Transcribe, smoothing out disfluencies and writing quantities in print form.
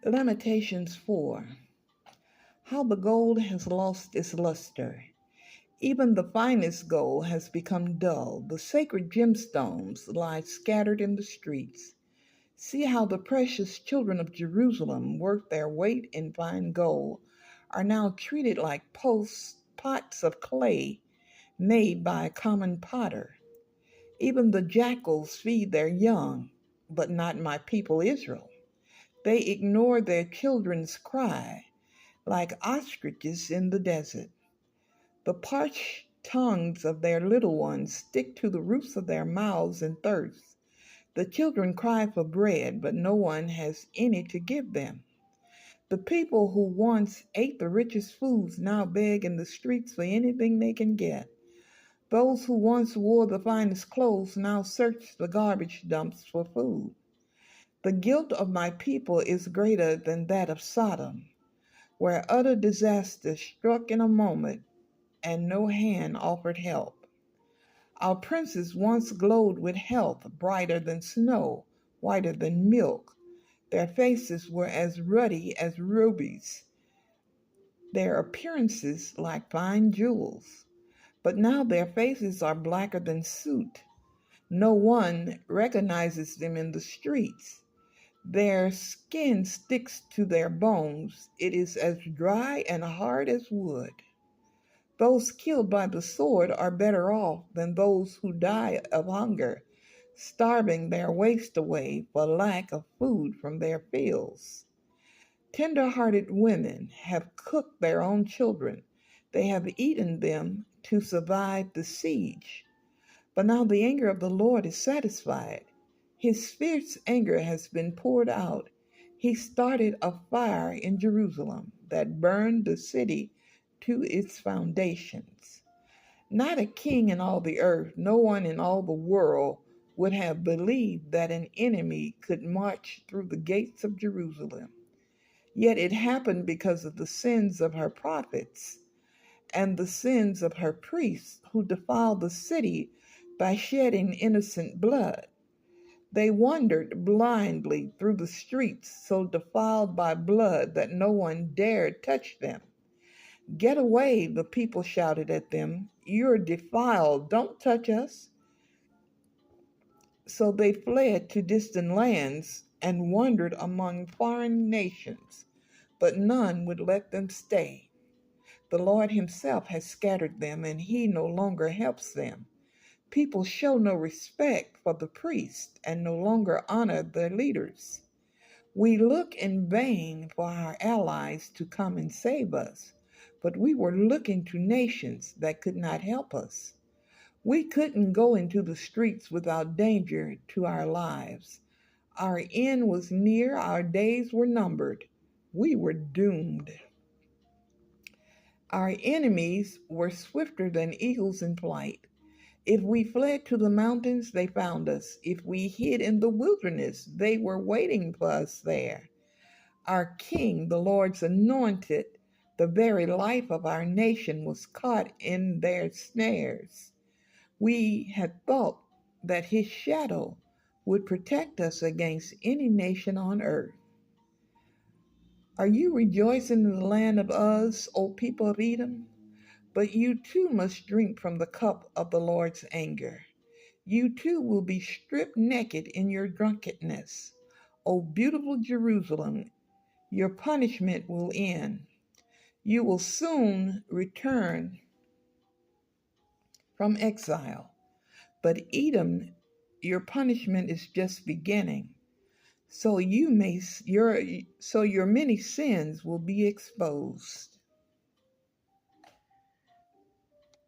Lamentations 4. How the gold has lost its luster. Even the finest gold has become dull. The sacred gemstones lie scattered in the streets. See how the precious children of Jerusalem, worth their weight in fine gold, are now treated like pots of clay made by a common potter. Even the jackals feed their young, but not my people Israel. They ignore their children's cry like ostriches in the desert. The parched tongues of their little ones stick to the roofs of their mouths in thirst. The children cry for bread, but no one has any to give them. The people who once ate the richest foods now beg in the streets for anything they can get. Those who once wore the finest clothes now search the garbage dumps for food. The guilt of my people is greater than that of Sodom, where utter disaster struck in a moment and no hand offered help. Our princes once glowed with health, brighter than snow, whiter than milk. Their faces were as ruddy as rubies, their appearances like fine jewels. But now their faces are blacker than soot. No one recognizes them in the streets. Their skin sticks to their bones. It is as dry and hard as wood. Those killed by the sword are better off than those who die of hunger, starving their waste away for lack of food from their fields. Tender-hearted women have cooked their own children. They have eaten them to survive the siege. But now the anger of the Lord is satisfied. His fierce anger has been poured out. He started a fire in Jerusalem that burned the city to its foundations. Not a king in all the earth, no one in all the world would have believed that an enemy could march through the gates of Jerusalem. Yet it happened because of the sins of her prophets and the sins of her priests who defiled the city by shedding innocent blood. They wandered blindly through the streets, so defiled by blood that no one dared touch them. Get away, the people shouted at them. You're defiled, don't touch us. So they fled to distant lands and wandered among foreign nations, but none would let them stay. The Lord himself has scattered them, and he no longer helps them. People show no respect for the priests and no longer honor their leaders. We look in vain for our allies to come and save us, but we were looking to nations that could not help us. We couldn't go into the streets without danger to our lives. Our end was near, our days were numbered. We were doomed. Our enemies were swifter than eagles in flight. If we fled to the mountains, they found us. If we hid in the wilderness, they were waiting for us there. Our King, the Lord's anointed, the very life of our nation, was caught in their snares. We had thought that his shadow would protect us against any nation on earth. Are you rejoicing in the land of Uz, O people of Edom? But you too must drink from the cup of the Lord's anger. You too will be stripped naked in your drunkenness. O beautiful Jerusalem, your punishment will end. You will soon return from exile. But Edom, your punishment is just beginning. So your many sins will be exposed.